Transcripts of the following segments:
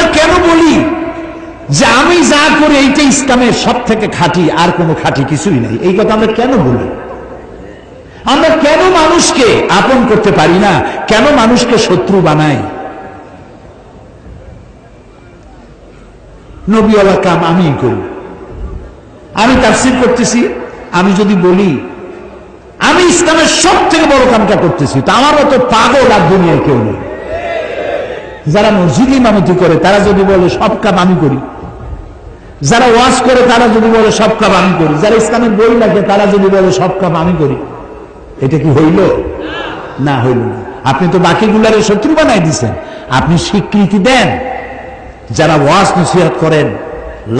আমরা কেন বলি যে আমি যা করি এইটা ইসলামের সব থেকে খাঁটি, আর কোনো খাঁটি কিছুই নাই? এই কথা আমরা কেন বলি? আমরা কেন মানুষকে আপন করতে পারি না? কেন মানুষকে শত্রু বানাই? নবীওয়ালা কাম আমি করি। আমি তাফসীর করতেছি, আমি যদি বলি আমি ইসলামের সব থেকে বড় কামটা করতেছি, তো আমার মতো পাগল আর দুনিয়ায় কেউ নেই। যারা মসজিদ ইমামতি করে তারা যদি বলে সব কাম আমি করি, যারা ওয়াজ করে তারা যদি বলে সব কাম আমি করি, যারা ইসলামের বই লাগে তারা যদি বলে সব কাম আমি করি, এটা কি হইল? না, হইল না। আপনি তো বাকিগুলার শত্রু বানাই দিচ্ছেন। আপনি স্বীকৃতি দেন, যারা ওয়াজ নসিহত করেন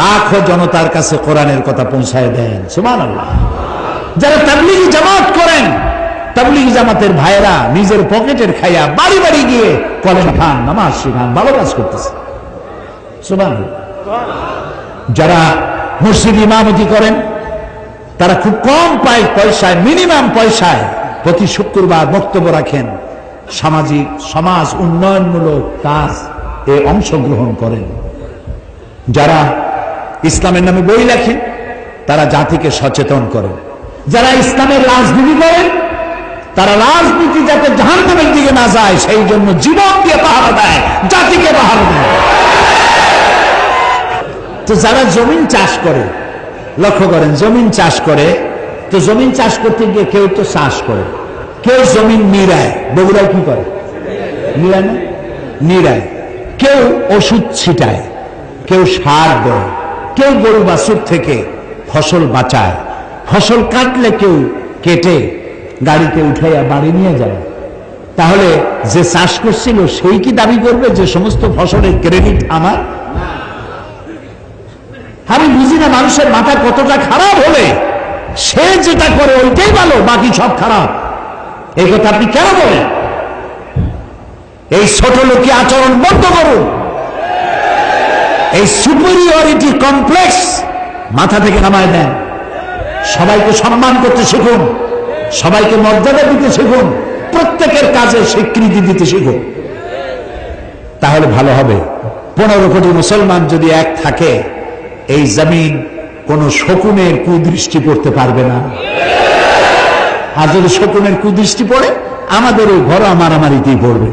লাখো জনতার কাছে কোরআনের কথা পৌঁছায় দেন, সুবহানাল্লাহ। যারা তাবলীগি জামাত করেন, তাবলীগি জামাতের ভাইরা নিজের পকেটের খাইয়া বাড়ি বাড়ি গিয়ে কলেম খান, নামাজ শিখান, ভালো কাজ করতেছে, সুবহানাল্লাহ। যারা মসজিদ ইমামতি করেন তারা খুব কম পয়সায়, মিনিমাম পয়সায় প্রতি শুক্রবার বক্তব্য রাখেন, সামাজিক সমাজ উন্নয়নমূলক কাজ এ অংশগ্রহণ করেন। যারা ইসলামের নামে বই লেখেন তারা জাতিকে সচেতন করেন। যারা ইসলামের রাজনীতি করেন তারা রাজনীতি যাতে জাহান্নামের দিকে না যায় সেই জন্য জীবন দিয়ে পাহারা দেয়, জাতিকে পাহারা দেয়। তো যারা জমিন চাষ করে, লক্ষ্য করেন, জমিন চাষ করে, তো জমিন চাষ করতে গিয়ে কেউ তো চাষ করে, কেউ জমিন নিড়ায়। বগুড়ায় কি করে? নিড়ায় না? নিড়ায়। কেউ ওষুধ ছিটায়, কেউ সার দেয়, কেউ গরু বাছুর থেকে ফসল বাঁচায়, ফসল কাটলে কেউ কেটে গাড়িতে উঠাইয়া বাড়ি নিয়ে যায়। তাহলে যে চাষ করছিল সেই কি দাবি করবে যে সমস্ত ফসলের ক্রেডিট আমার? আমি বুঝি না মানুষের মাথা কতটা খারাপ হলে সে যেটা করে ওইটাই ভালো, বাকি সব খারাপ। এই কথা আপনি কেন বলেন? এই ছোট লোকী আচরণ বন্ধ করুন। এই সুপিরিয়রিটি কমপ্লেক্স মাথা থেকে নামায় দেন। সবাইকে সম্মান করতে শিখুন, সবাইকে মর্যাদা দিতে শিখুন, প্রত্যেকের কাজে স্বীকৃতি দিতে শিখুন, তাহলে ভালো হবে। 15 কোটি মুসলমান যদি এক থাকে, এই জমিন কোন শকুনের কুদৃষ্টি পড়তে পারবে না। আর যদি শকুনের কুদৃষ্টি পড়ে আমাদের ওই ঘর মারামারিতেই পড়বে।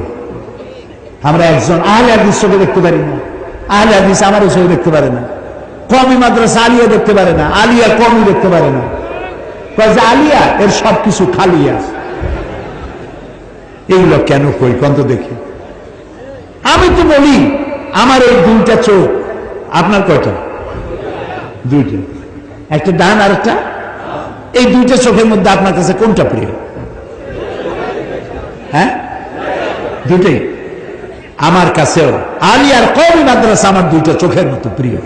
আমরা একজন আহলে হাদিস চোখে দেখতে পারি না, আহলে হাদিস আমারও চোখে দেখতে পারে না, কওমি মাদ্রাসা আলিয়া দেখতে পারে না, আলিয়া কওমি দেখতে পারে না। আলিয়া এর সবকিছু খালিয়া। এগুলো কেন কই কন্ত দেখি? আমি তো বলি আমার এই 2টা চোখ, আপনার কয়টা? 2টা, একটা ডান আর একটা। এই 2টা চোখের মধ্যে আপনার কাছে কোনটা প্রিয়? হ্যাঁ, 2টাই। আমার কাছেও আলিয়ার কওমি মাদ্রাসা আমার 2টা চোখের মতো প্রিয়।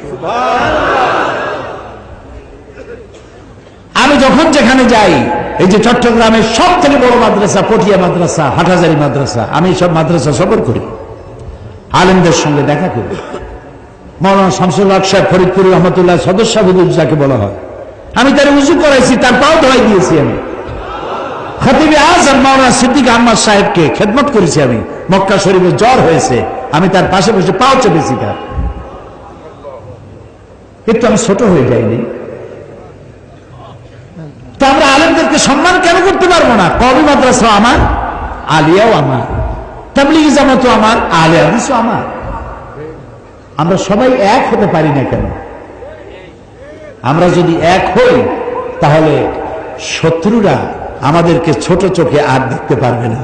আমি যখন যেখানে যাই, এই যে চট্টগ্রামের সব থেকে বড় মাদ্রাসা পটিয়া মাদ্রাসা, হাটহাজারী মাদ্রাসা, আমি সব মাদ্রাসা সফর করি, আলেমদের সঙ্গে দেখা করি। মাওলানা শামসুল হক সাহেব ফরিদপুর রহমতুল্লাহ সদস্য হুজুর যাকে বলা হয়, আমি তার উজু করাইছি, তার পাও ধোয়াই দিয়েছি। আমি খতিবে আজম মাওলানা সিদ্দিক আহমদ সাহেবকে খেদমত করেছি। আমি মক্কা শরীফে জ্বর হয়েছে, আমি তার পাশে বসে পাও চেপেছি তার। একটু আমি ছোট হয়ে যাইনি? তো আমরা আলেমদেরকে সম্মান কেন করতে পারবো না? কওমি মাদ্রাসা আমার, আলিয়াও আমার, তাবলীগি জামাতও আমার, আহলে হাদিসও আমার। আমরা সবাই এক হতে পারি না কেন? আমরা যদি এক হই তাহলে শত্রুরা আমাদেরকে ছোট চোখে আর দেখতে পারবে না।